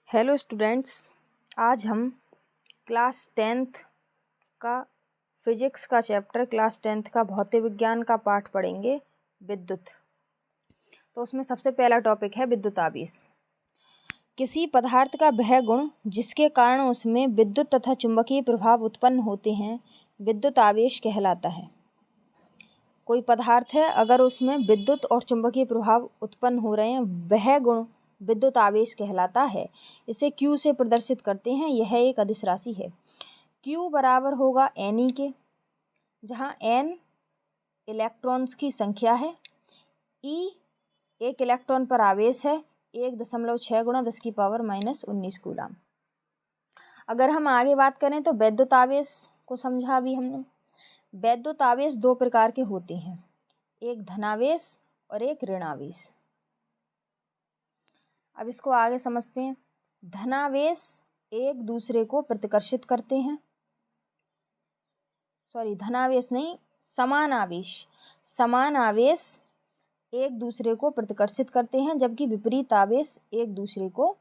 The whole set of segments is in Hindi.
हेलो स्टूडेंट्स, आज हम क्लास 10th का फिजिक्स का चैप्टर क्लास 10th का भौतिक विज्ञान का पाठ पढ़ेंगे, विद्युत। तो उसमें सबसे पहला टॉपिक है विद्युत आवेश। किसी पदार्थ का वह गुण जिसके कारण उसमें विद्युत तथा चुंबकीय प्रभाव उत्पन्न होते हैं विद्युत आवेश कहलाता है। कोई पदार्थ है, अगर उसमें विद्युत और चुंबकीय प्रभाव उत्पन्न हो रहे हैं, वह गुण विद्युत आवेश कहलाता है। इसे Q से प्रदर्शित करते हैं। यह एक अदिश राशि है। Q बराबर होगा Ne के, जहाँ N इलेक्ट्रॉन्स की संख्या है, E एक इलेक्ट्रॉन पर आवेश है, 1.6 गुणा 10⁻⁻19 कूलम। अगर हम आगे बात करें तो वैद्युत आवेश को समझा अभी हमने। वैद्युत आवेश दो प्रकार के होते हैं, एक धनावेश और एक ऋणावेश। अब इसको आगे समझते हैं। धनावेश एक दूसरे को प्रतिकर्षित करते हैं, धनावेश नहीं, समान आवेश। समान आवेश एक दूसरे को प्रतिकर्षित करते हैं, जबकि विपरीत आवेश एक दूसरे को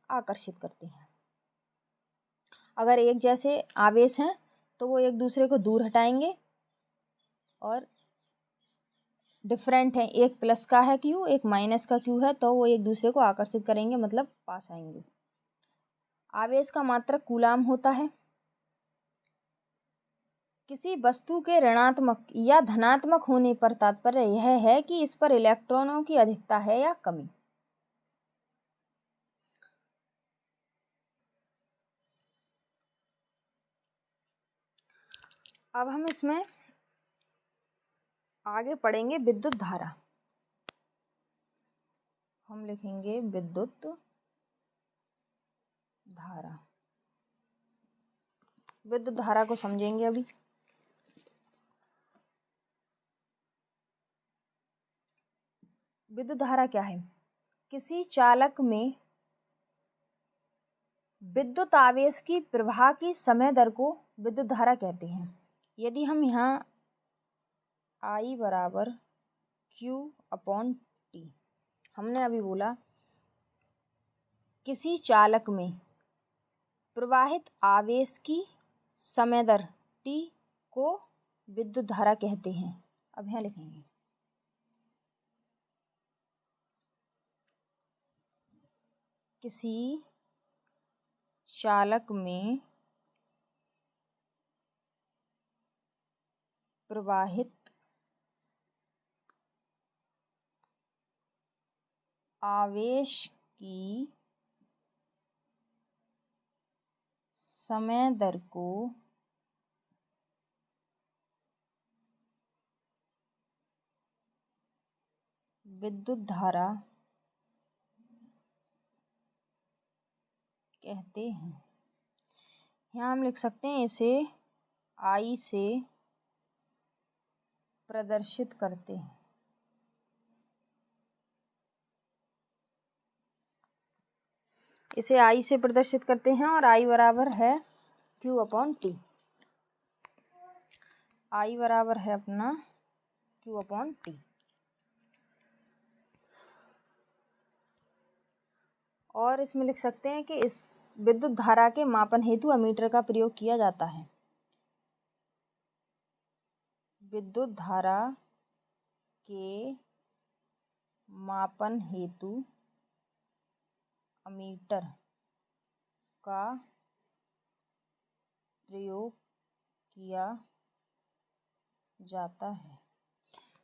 आकर्षित करते हैं। अगर एक जैसे आवेश हैं तो वो एक दूसरे को दूर हटाएंगे, और डिफरेंट है, एक प्लस का है Q, एक माइनस का Q है, तो वो एक दूसरे को आकर्षित करेंगे, मतलब पास आएंगे। आवेश का मात्रक कूलाम होता है। किसी वस्तु के ऋणात्मक या धनात्मक होने पर तात्पर्य यह है कि इस पर इलेक्ट्रॉनों की अधिकता है या कमी। अब हम इसमें आगे पढ़ेंगे विद्युत धारा। हम लिखेंगे विद्युत धारा। विद्युत धारा को समझेंगे अभी। विद्युत धारा क्या है? किसी चालक में विद्युत आवेश की प्रवाह की समय दर को विद्युत धारा कहते हैं। यदि हम यहाँ I बराबर Q/T, हमने अभी बोला किसी चालक में प्रवाहित आवेश की समय दर T को विद्युत धारा कहते हैं। अब यहाँ लिखेंगे किसी चालक में प्रवाहित आवेश की समय दर को विद्युत धारा कहते हैं। यहाँ हम लिख सकते हैं, इसे I से प्रदर्शित करते हैं। इसे I से प्रदर्शित करते हैं, और I बराबर है Q/T। I बराबर है अपना Q/T। और इसमें लिख सकते हैं कि इस विद्युत धारा के मापन हेतु अमीटर का प्रयोग किया जाता है। विद्युत धारा के मापन हेतु अमीटर का प्रयोग किया जाता है।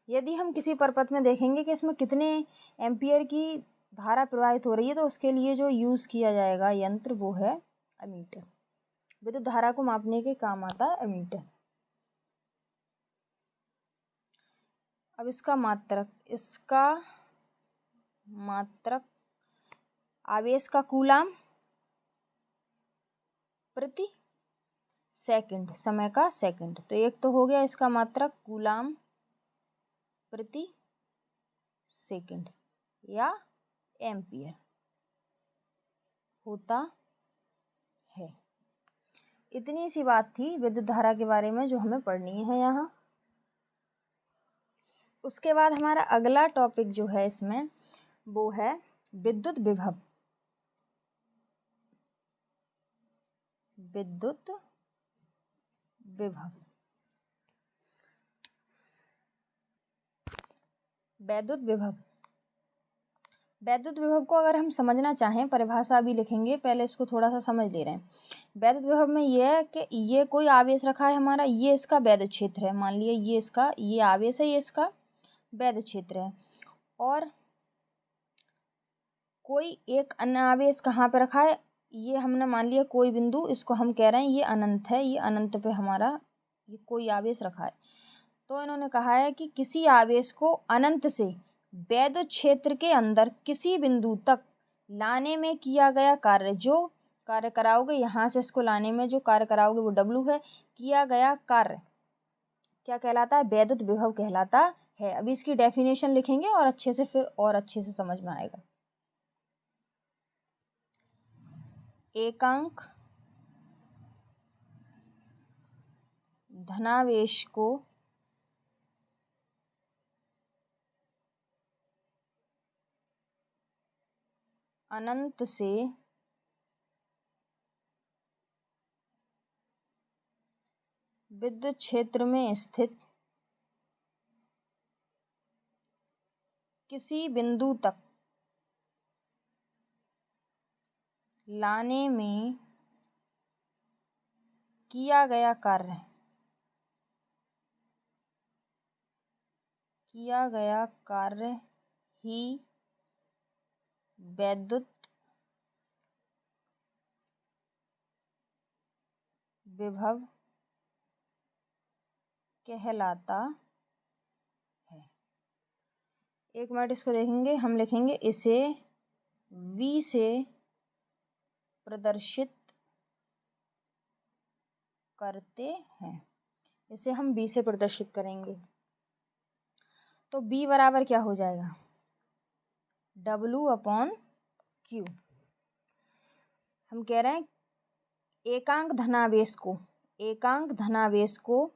यदि हम किसी परपथ में देखेंगे कि इसमें कितने एम्पियर की धारा प्रवाहित हो रही है, तो उसके लिए जो यूज़ किया जाएगा यंत्र, वो है अमीटर। विद्युत धारा को मापने के काम आता है अमीटर। अब इसका मात्रक आवेश का कूलाम प्रति सेकंड, समय का सेकंड। तो एक तो हो गया इसका मात्रक कूलाम प्रति सेकंड या एम्पियर होता है। इतनी सी बात थी विद्युत धारा के बारे में जो हमें पढ़नी है यहाँ। उसके बाद हमारा अगला टॉपिक जो है इसमें, वो है विद्युत विभव। विद्युत विभव। वैद्युत विभव, वैद्युत विभव को अगर हम समझना चाहें, परिभाषा भी लिखेंगे, पहले इसको थोड़ा सा समझ ले रहे हैं। वैद्युत विभव में यह है कि ये कोई आवेश रखा है हमारा, ये इसका वैद्युत क्षेत्र है, मान लिया ये इसका, ये आवेश है, ये इसका वैद्युत क्षेत्र है, और कोई एक अन्य आवेश कहाँ पे रखा है, ये हमने मान लिया कोई बिंदु, इसको हम कह रहे हैं ये अनंत है, ये अनंत पे हमारा ये कोई आवेश रखा है। तो इन्होंने कहा है कि किसी आवेश को अनंत से वैद्युत क्षेत्र के अंदर किसी बिंदु तक लाने में किया गया कार्य, जो कार्य कराओगे यहाँ से इसको लाने में जो कार्य कराओगे वो W है, किया गया कार्य क्या कहलाता है, वैद्युत विभव कहलाता है। अभी इसकी डेफिनेशन लिखेंगे और अच्छे से फिर और अच्छे से समझ में आएगा। एकांक धनावेश को अनंत से विद्युत क्षेत्र में स्थित किसी बिंदु तक लाने में किया गया कार्य, ही वैद्युत विभव कहलाता है। एक मिनट इसको देखेंगे, हम लिखेंगे इसे V से प्रदर्शित करते हैं, इसे हम B से प्रदर्शित करेंगे। तो B बराबर क्या हो जाएगा, W/Q। हम कह रहे हैं एकांक धनावेश को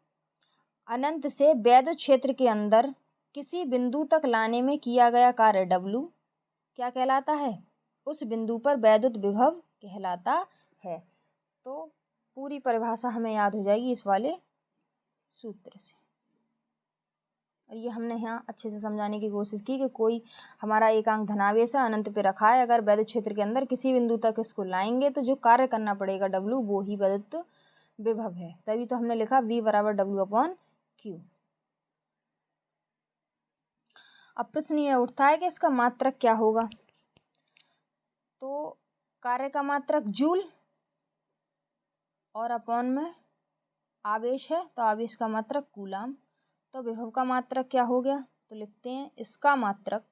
अनंत से वैद्युत क्षेत्र के अंदर किसी बिंदु तक लाने में किया गया कार्य W क्या कहलाता है, उस बिंदु पर वैद्युत विभव कहलाता है। तो पूरी परिभाषा हमें याद हो जाएगी इस वाले सूत्र से। और ये हमने यहाँ अच्छे से समझाने की कोशिश की कि कोई हमारा एकांक धनावेश है, अनंत पे रखा है, अगर वैद्युत क्षेत्र के अंदर किसी बिंदु तक इसको लाएंगे तो जो कार्य करना पड़ेगा W वो ही वैद्युत विभव है। तभी तो हमने लिखा V बराबर W/Q। अब प्रश्न ये उठता है कि इसका मात्रक क्या होगा। तो कार्य का मात्रक जूल और अपॉन में आवेश है, तो आवेश का मात्रक कूलाम। तो विभव का मात्रक क्या हो गया, तो लिखते हैं इसका मात्रक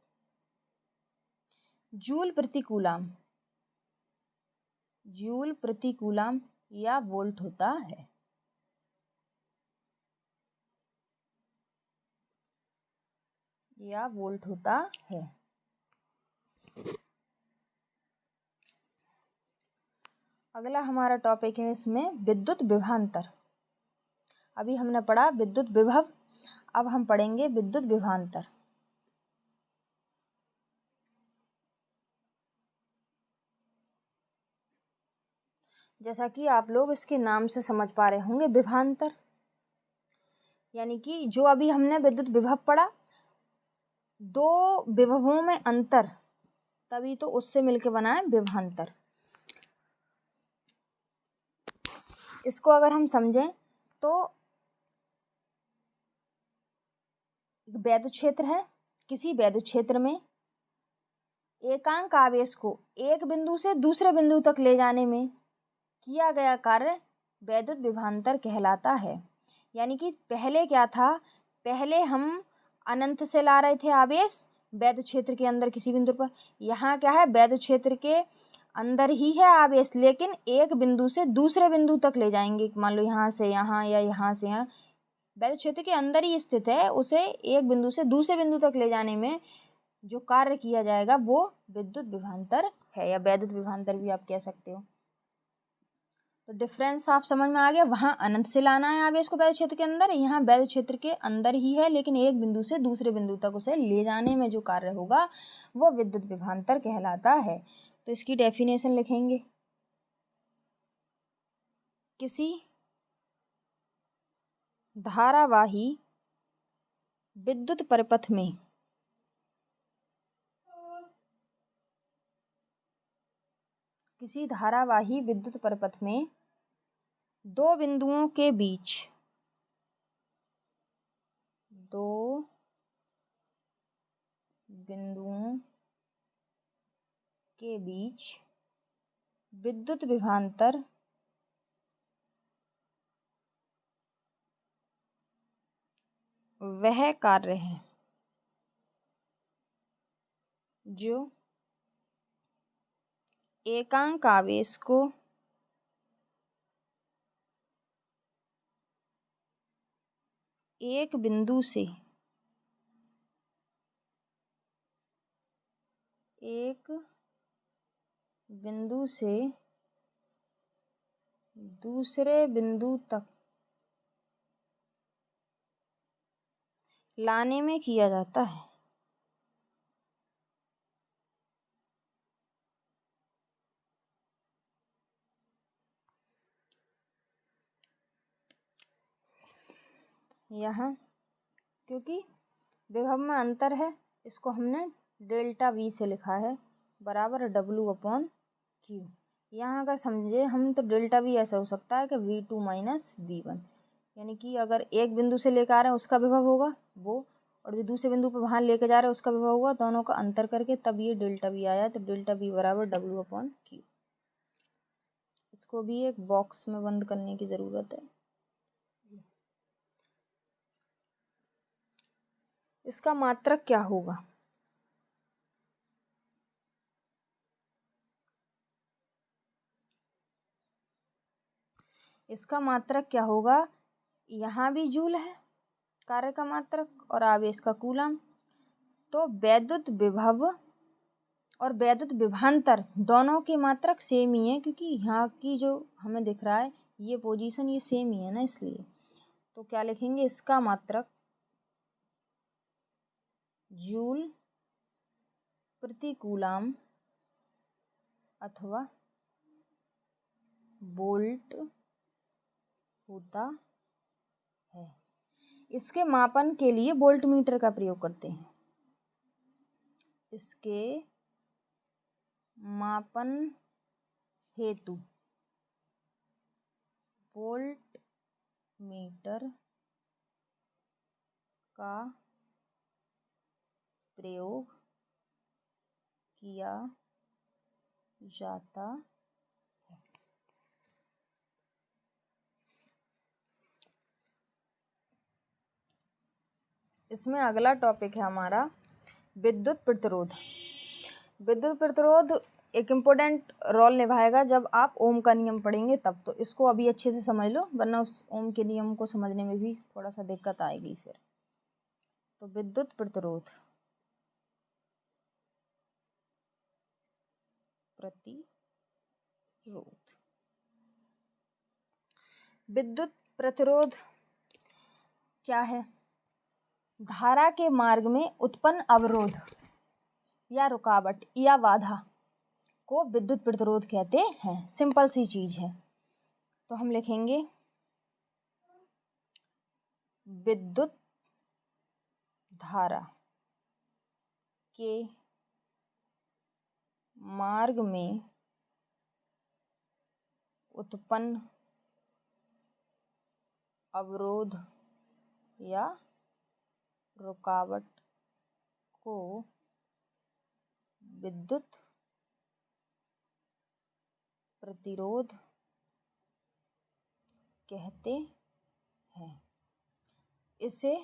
जूल प्रति कूलाम या वोल्ट होता है। अगला हमारा टॉपिक है इसमें विद्युत विभवांतर। अभी हमने पढ़ा विद्युत विभव, अब हम पढ़ेंगे विद्युत विभवांतर। जैसा कि आप लोग इसके नाम से समझ पा रहे होंगे, विभवांतर यानी कि जो अभी हमने विद्युत विभव पढ़ा, दो विभवों में अंतर, तभी तो उससे मिलके बना है विभवांतर। इसको अगर हम समझें तो वैद्युत क्षेत्र है, किसी वैद्युत क्षेत्र में एकांक आवेश को एक बिंदु से दूसरे बिंदु तक ले जाने में किया गया कार्य वैद्युत विभवांतर कहलाता है। यानी कि पहले क्या था, पहले हम अनंत से ला रहे थे आवेश वैद्युत क्षेत्र के अंदर किसी बिंदु पर, यहाँ क्या है वैद्युत क्षेत्र के अंदर ही है आवेश, लेकिन एक बिंदु से दूसरे बिंदु तक ले जाएंगे, मान लो यहाँ से यहाँ या यहाँ से यहाँ, वैद्युत क्षेत्र के अंदर ही स्थित है, उसे एक बिंदु से दूसरे बिंदु तक ले जाने में जो कार्य किया जाएगा वो विद्युत विभवांतर है, या वैद्युत विभवांतर भी आप कह सकते हो। तो डिफरेंस आप समझ में आ गया, वहाँ अनंत से लाना है आवेश को वैद्युत क्षेत्र के अंदर, यहाँ वैद्युत क्षेत्र के अंदर ही है, लेकिन एक बिंदु से दूसरे बिंदु तक उसे ले जाने में जो कार्य होगा वो विद्युत विभवांतर कहलाता है। तो इसकी डेफिनेशन लिखेंगे, किसी धारावाही विद्युत परिपथ में दो बिंदुओं के बीच विद्युत विभवांतर वह कार्य है जो एकांक आवेश को एक बिंदु से दूसरे बिंदु तक लाने में किया जाता है। यहाँ क्योंकि विभव में अंतर है, इसको हमने डेल्टा V से लिखा है बराबर W/Q। यहाँ अगर समझे हम तो डेल्टा V ऐसा हो सकता है कि V2 माइनस V1, यानी कि अगर एक बिंदु से लेकर आ रहे हैं उसका विभव होगा वो, और जो दूसरे बिंदु पर वहाँ लेके जा रहे हैं उसका विभव होगा, दोनों का अंतर करके तब ये डेल्टा V आया। तो डेल्टा V बराबर W/Q। इसको भी एक बॉक्स में बंद करने की ज़रूरत है। इसका मात्रक क्या होगा? इसका मात्रक क्या होगा? यहाँ भी जूल है कार्य का मात्रक और आवेश का कूलम, तो वैद्युत विभव और वैद्युत विभवांतर दोनों के मात्रक सेम ही है, क्योंकि यहाँ की जो हमें दिख रहा है ये पोजीशन ये सेम ही है ना, इसलिए तो क्या लिखेंगे? इसका मात्रक जूल प्रति कूलम अथवा वोल्ट होता है। इसके मापन के लिए वोल्टमीटर का प्रयोग करते हैं। इसके मापन हेतु वोल्टमीटर का प्रयोग किया जाता है। इसमें अगला टॉपिक है हमारा विद्युत प्रतिरोध। विद्युत प्रतिरोध एक इम्पोर्टेंट रोल निभाएगा जब आप ओम का नियम पढ़ेंगे तब, तो इसको अभी अच्छे से समझ लो, वरना उस ओम के नियम को समझने में भी थोड़ा सा दिक्कत आएगी फिर। तो विद्युत प्रतिरोध विद्युत प्रतिरोध क्या है? धारा के मार्ग में उत्पन्न अवरोध या रुकावट या बाधा को विद्युत प्रतिरोध कहते हैं। सिंपल सी चीज है, तो हम लिखेंगे विद्युत धारा के मार्ग में उत्पन्न अवरोध या रुकावट को विद्युत प्रतिरोध कहते हैं। इसे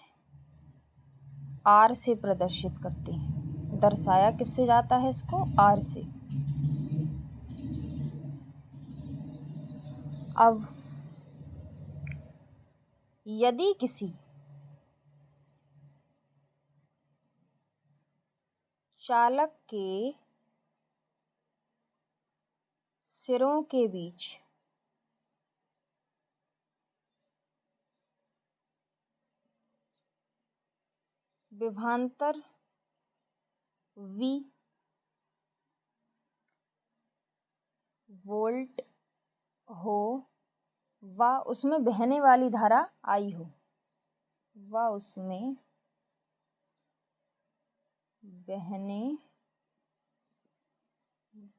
R से प्रदर्शित करते हैं। दर्शाया किससे जाता है? इसको R से। अब यदि किसी चालक के सिरों के बीच विभवांतर V वोल्ट हो व उसमें बहने वाली धारा I हो, व उसमें बहने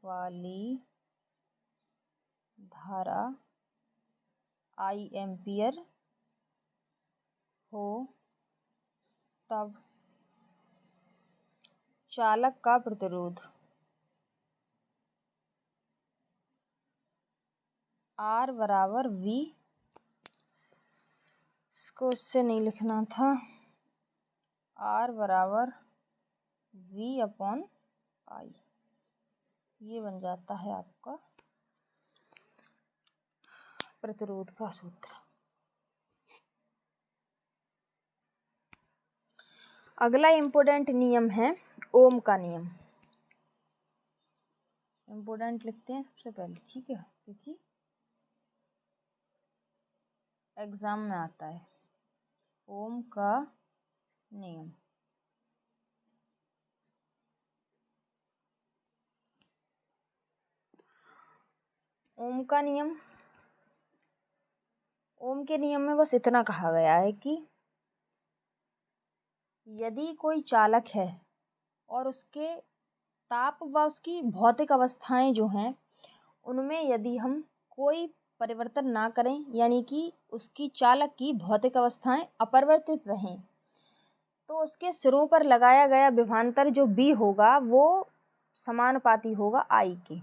वाली धारा I एम्पियर हो, तब चालक का प्रतिरोध R बराबर V, इसको इससे नहीं लिखना था, R बराबर V अपॉन I, ये बन जाता है आपका प्रतिरोध का सूत्र। अगला इम्पोर्टेंट नियम है ओम का नियम। इम्पोर्टेंट लिखते हैं सबसे पहले, ठीक है, क्योंकि एग्जाम में आता है। ओम का नियम, ओम का नियम, ओम के नियम में बस इतना कहा गया है कि यदि कोई चालक है और उसके ताप व उसकी भौतिक अवस्थाएं जो हैं उनमें यदि हम कोई परिवर्तन ना करें, यानी कि उसकी चालक की भौतिक अवस्थाएं अपरिवर्तित रहें, तो उसके सिरों पर लगाया गया विभवांतर जो B होगा वो समानुपाती होगा I के।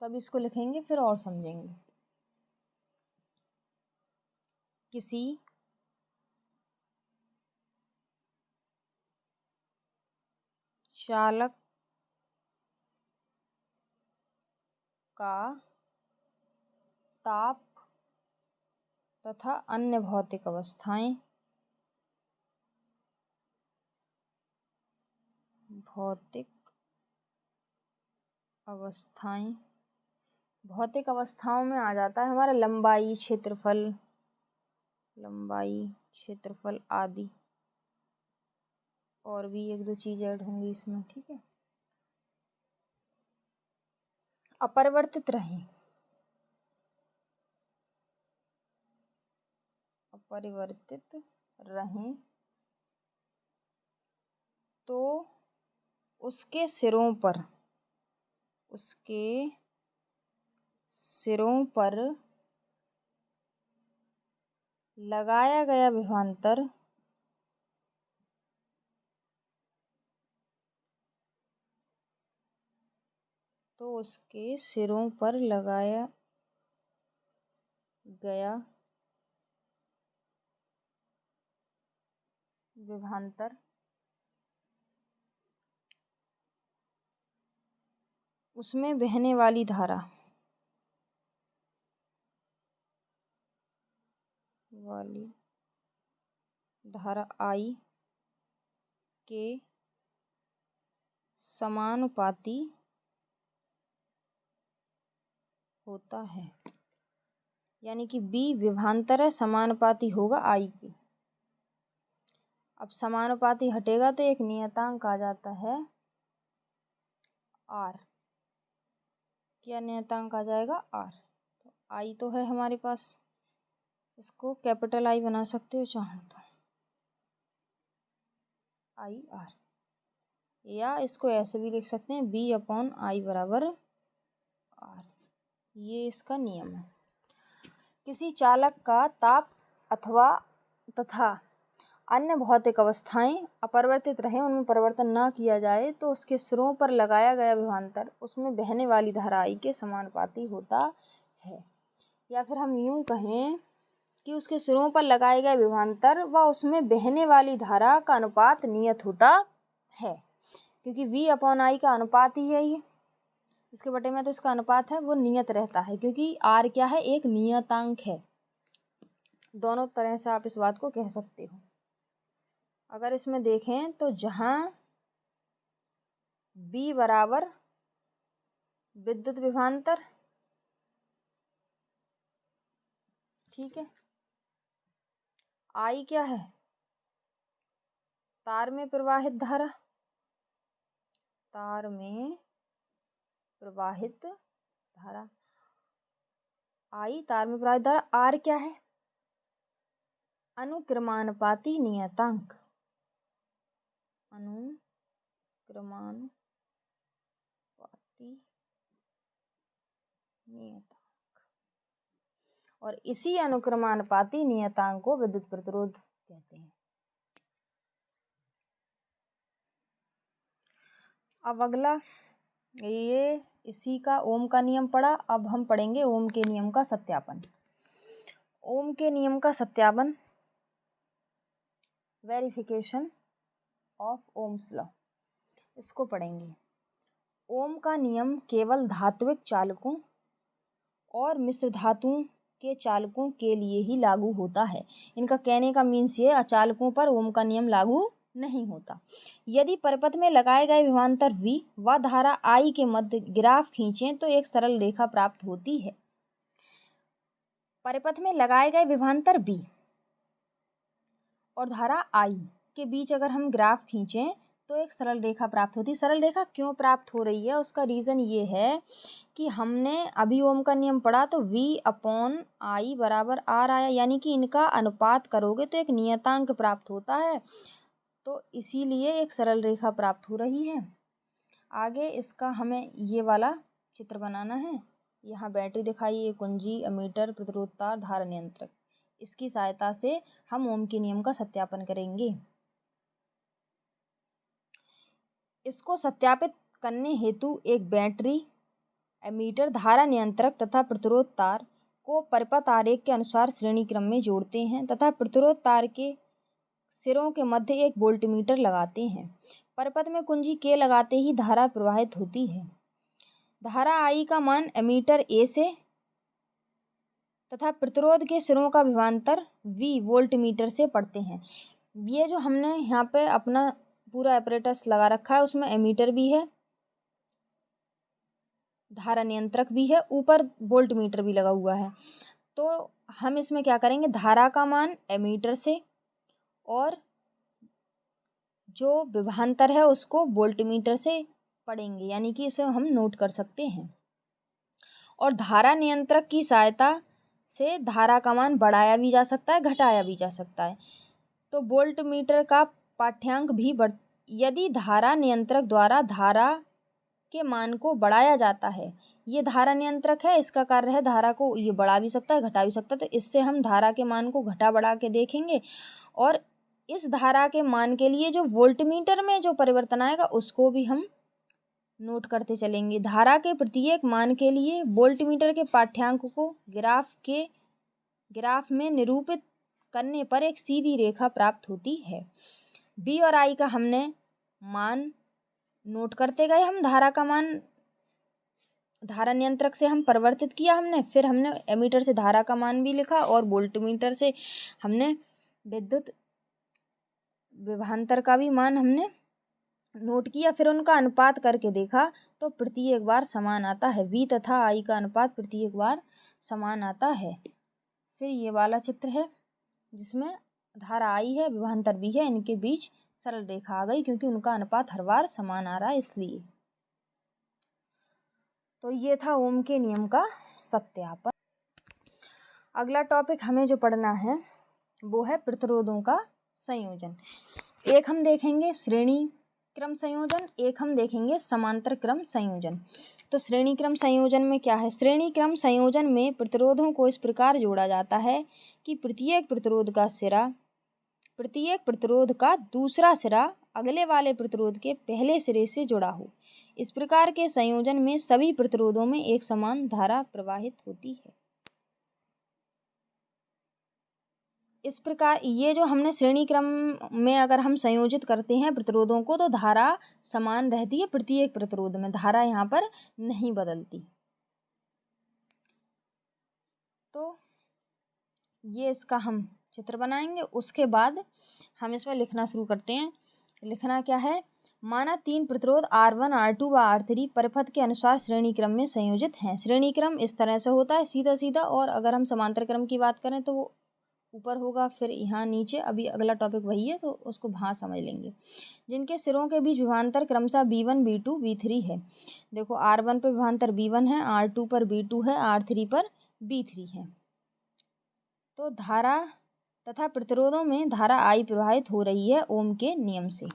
तब इसको लिखेंगे फिर और समझेंगे। किसी चालक का ताप तथा अन्य भौतिक अवस्थाएं भौतिक अवस्थाओं में आ जाता है हमारा लंबाई, क्षेत्रफल आदि, और भी एक दो चीज़ ऐड होंगी इसमें, ठीक है, अपरिवर्तित रहें, तो उसके सिरों पर लगाया गया विभवांतर उसमें बहने वाली धारा I के समानुपाती होता है, यानी कि B विभवांतर है, समानुपाती होगा I के। अब समानुपाती हटेगा तो एक नियतांक आ जाता है R। क्या नियतांक आ जाएगा? R। तो I तो है हमारे पास, इसको कैपिटल I बना सकते हो चाहो तो, IR, या इसको ऐसे भी लिख सकते हैं B अपॉन I बराबर R। ये इसका नियम है। किसी चालक का ताप तथा अन्य भौतिक अवस्थाएं अपरिवर्तित रहें, उनमें परिवर्तन ना किया जाए, तो उसके सिरों पर लगाया गया विभवांतर उसमें बहने वाली धारा I के समानुपाती होता है। या फिर हम यूं कहें कि उसके सिरों पर लगाए गए विभवांतर व उसमें बहने वाली धारा का अनुपात नियत होता है, क्योंकि V अपॉन I का अनुपात ही है ये, इसके बटे में तो इसका अनुपात है वो नियत रहता है, क्योंकि R क्या है? एक नियतांक है। दोनों तरह से आप इस बात को कह सकते हो। अगर इसमें देखें तो जहाँ B बराबर विद्युत विभवांतर, ठीक है, I क्या है? तार में प्रवाहित धारा, आई तार में प्रवाहित धारा, आर क्या है? अनुक्रमानुपाती नियतांक। अनुक्रमानुपाती नियतांक, और इसी अनुक्रमानुपाती नियतांक को विद्युत प्रतिरोध कहते हैं। अब अगला ये इसी का ओम का नियम पढ़ा, अब हम पढ़ेंगे ओम के नियम का सत्यापन। ओम के नियम का सत्यापन, वेरिफिकेशन ऑफ ओम्स लॉ, इसको पढ़ेंगे। ओम का नियम केवल धात्विक चालकों और मिश्र धातुओं के चालकों के लिए ही लागू होता है। इनका कहने का मीन्स ये, अचालकों पर ओम का नियम लागू नहीं होता। यदि परिपथ में लगाए गए विभवांतर V व धारा I के मध्य ग्राफ खींचें तो एक सरल रेखा प्राप्त होती है। परिपथ में लगाए गए विभवांतर V और धारा I के बीच अगर हम ग्राफ खींचें तो एक सरल रेखा प्राप्त होती है। सरल रेखा क्यों प्राप्त हो रही है, उसका रीज़न ये है कि हमने अभी ओम का नियम पढ़ा तो V/I बराबर R आया, यानी कि इनका अनुपात करोगे तो एक नियतांक प्राप्त होता है, तो इसीलिए एक सरल रेखा प्राप्त हो रही है। आगे इसका हमें ये वाला चित्र बनाना है। यहाँ बैटरी दिखाई, एक कुंजी, अमीटर, प्रतिरोध तार, धारा नियंत्रक। इसकी सहायता से हम ओम के नियम का सत्यापन करेंगे। इसको सत्यापित करने हेतु एक बैटरी, एमीटर, धारा नियंत्रक तथा प्रतिरोध तार को परिपथ आरेख के अनुसार श्रेणी क्रम में जोड़ते हैं तथा प्रतिरोध तार के सिरों के मध्य एक वोल्टमीटर लगाते हैं। परिपथ में कुंजी K लगाते ही धारा प्रवाहित होती है। धारा I का मान एमीटर A से तथा प्रतिरोध के सिरों का विभवांतर V वोल्टमीटर से पढ़ते हैं। ये जो हमने यहाँ पे अपना पूरा एपरेटस लगा रखा है, उसमें एमीटर भी है, धारा नियंत्रक भी है, ऊपर वोल्टमीटर भी लगा हुआ है। तो हम इसमें क्या करेंगे, धारा का मान एमीटर से और जो विभवांतर है उसको वोल्टमीटर से पढ़ेंगे, यानी कि इसे हम नोट कर सकते हैं। और धारा नियंत्रक की सहायता से धारा का मान बढ़ाया भी जा सकता है, घटाया भी जा सकता है। तो वोल्टमीटर का पाठ्यांक भी यदि धारा नियंत्रक द्वारा धारा के मान को बढ़ाया जाता है, ये धारा नियंत्रक है, इसका कार्य है धारा को ये बढ़ा भी सकता है, घटा भी सकता है, तो इससे हम धारा के मान को घटा बढ़ा के देखेंगे और इस धारा के मान के लिए जो वोल्टमीटर में जो परिवर्तन आएगा उसको भी हम नोट करते चलेंगे। धारा के प्रत्येक मान के लिए वोल्टमीटर के पाठ्यांक को ग्राफ में निरूपित करने पर एक सीधी रेखा प्राप्त होती है। V और I का हमने मान नोट करते गए, हम धारा का मान धारा नियंत्रक से हम परिवर्तित किया हमने, फिर हमने एमीटर से धारा का मान भी लिखा और वोल्टमीटर से हमने विद्युत विभवांतर का भी मान हमने नोट किया। फिर उनका अनुपात करके देखा तो प्रत्येक बार समान आता है, V तथा I का अनुपात प्रत्येक बार समान आता है। फिर ये वाला चित्र है जिसमें धारा I है, विभवांतर भी है, इनके बीच सरल रेखा आ गई क्योंकि उनका अनुपात हर बार समान आ रहा है इसलिए। तो ये था ओम के नियम का सत्यापन। अगला टॉपिक हमें जो पढ़ना है वो है प्रतिरोधों का संयोजन। एक हम देखेंगे श्रेणी क्रम संयोजन, एक हम देखेंगे समांतर क्रम संयोजन। तो श्रेणी क्रम संयोजन में क्या है, श्रेणी क्रम संयोजन में प्रतिरोधों को इस प्रकार जोड़ा जाता है कि प्रत्येक प्रतिरोध का दूसरा सिरा अगले वाले प्रतिरोध के पहले सिरे से जुड़ा हो। इस प्रकार के संयोजन में सभी प्रतिरोधों में एक समान धारा प्रवाहित होती है। इस प्रकार ये जो हमने श्रेणी क्रम में अगर हम संयोजित करते हैं प्रतिरोधों को तो धारा समान रहती है, प्रत्येक प्रतिरोध में धारा यहाँ पर नहीं बदलती। तो ये इसका हम चित्र बनाएंगे, उसके बाद हम इसमें लिखना शुरू करते हैं। लिखना क्या है, माना 3 प्रतिरोध R1, R2 व R3 परिपथ के अनुसार श्रेणी क्रम में संयोजित हैं। श्रेणी क्रम इस तरह से होता है सीधा सीधा, और अगर हम समांतर क्रम की बात करें तो वो ऊपर होगा फिर यहाँ नीचे। अभी अगला टॉपिक वही है तो उसको वहाँ समझ लेंगे। जिनके सिरों के बीच विभवांतर क्रमशः V1, V2, V3 है। देखो R1 पर विभवांतर V1 है, R2 पर V2 है, R3 पर V3 है। तो धारा तथा प्रतिरोधों में धारा I प्रवाहित हो रही है ओम के नियम से।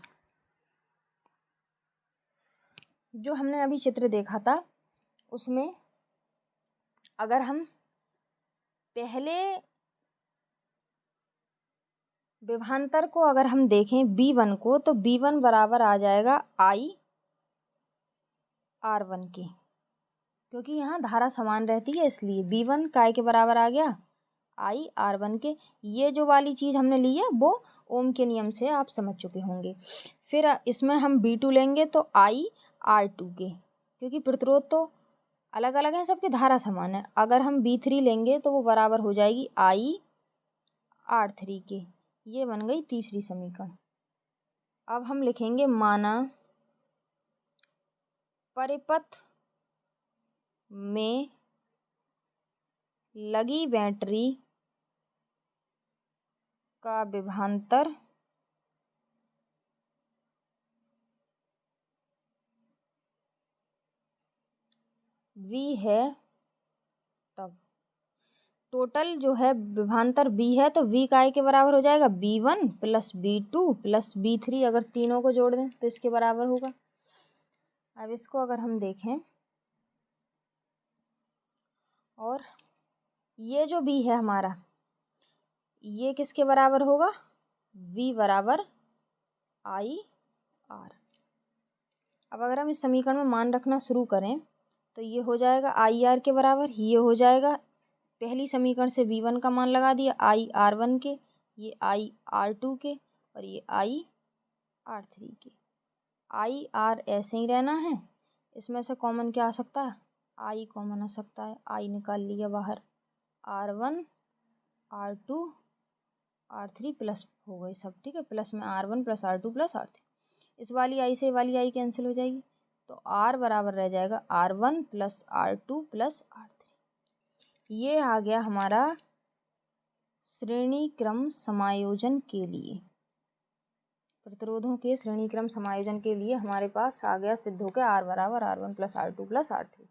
जो हमने अभी चित्र देखा था उसमें अगर हम पहले विभवांतर को अगर हम देखें V1 को, तो V1 बराबर आ जाएगा I R1 के, क्योंकि यहाँ धारा समान रहती है इसलिए V1 काय के बराबर आ गया I R1 के। ये जो वाली चीज़ हमने ली है वो ओम के नियम से आप समझ चुके होंगे। फिर इसमें हम V2 लेंगे तो I R2 के, क्योंकि प्रतिरोध तो अलग अलग है, सबकी धारा समान है। अगर हम V3 लेंगे तो वो बराबर हो जाएगी I R3 के। ये बन गई तीसरी समीकरण। अब हम लिखेंगे माना परिपथ में लगी बैटरी का विभवांतर V है, तब टोटल जो है विभवांतर V है तो V काय के बराबर हो जाएगा V1 plus V2 plus V3। अगर तीनों को जोड़ दें तो इसके बराबर होगा। अब इसको अगर हम देखें और ये जो V है हमारा, ये किसके बराबर होगा? V बराबर I R। अब अगर हम इस समीकरण में मान रखना शुरू करें तो ये हो जाएगा I R के बराबर, ये हो जाएगा पहली समीकरण से V1 का मान लगा दिया I R1 के, ये I R2 के और ये I R3 के। I R ऐसे ही रहना है। इसमें से कॉमन क्या आ सकता है? I कॉमन आ सकता है, I निकाल लिया बाहर। R1 R2 R3 प्लस हो गई सब, ठीक है, प्लस में R1 plus R2 plus R3। इस वाली I से वाली I कैंसिल हो जाएगी तो R बराबर रह जाएगा R1 plus R2 plus R3। ये आ गया हमारा श्रेणी क्रम समायोजन के लिए, प्रतिरोधों के श्रेणी क्रम समायोजन के लिए हमारे पास आ गया सिद्ध हो गया R बराबर R1 plus R2 plus R3।